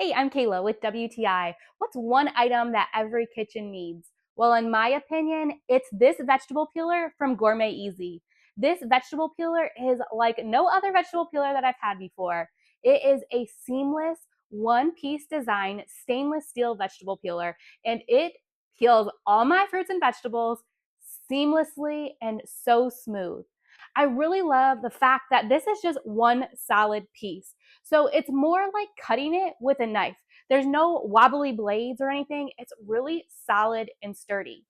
Hey, I'm Kayla with WTI. What's one item that every kitchen needs? Well, in my opinion, it's this vegetable peeler from Gourmet Easy. This vegetable peeler is like no other vegetable peeler that I've had before. It is a seamless, one-piece design stainless steel vegetable peeler, and it peels all my fruits and vegetables seamlessly and so smooth. I really love the fact that this is just one solid piece. So it's more like cutting it with a knife. There's no wobbly blades or anything. It's really solid and sturdy.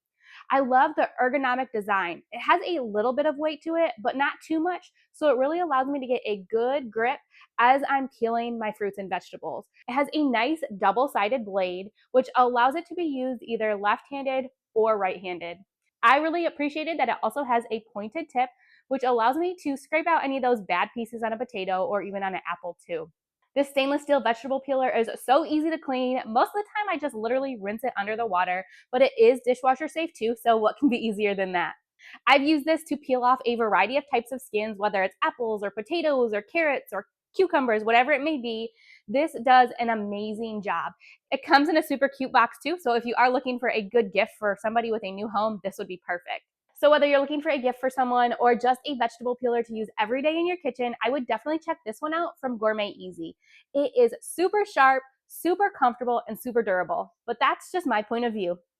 I love the ergonomic design. It has a little bit of weight to it, but not too much. So it really allows me to get a good grip as I'm peeling my fruits and vegetables. It has a nice double-sided blade, which allows it to be used either left-handed or right-handed. I really appreciated that it also has a pointed tip, which allows me to scrape out any of those bad pieces on a potato or even on an apple too. This stainless steel vegetable peeler is so easy to clean. Most of the time I just literally rinse it under the water, but it is dishwasher safe too, so what can be easier than that? I've used this to peel off a variety of types of skins, whether it's apples or potatoes or carrots or cucumbers, whatever it may be. This does an amazing job. It comes in a super cute box too, so if you are looking for a good gift for somebody with a new home, this would be perfect. So whether you're looking for a gift for someone or just a vegetable peeler to use every day in your kitchen, I would definitely check this one out from Gourmet Easy. It is super sharp, super comfortable, and super durable. But that's just my point of view.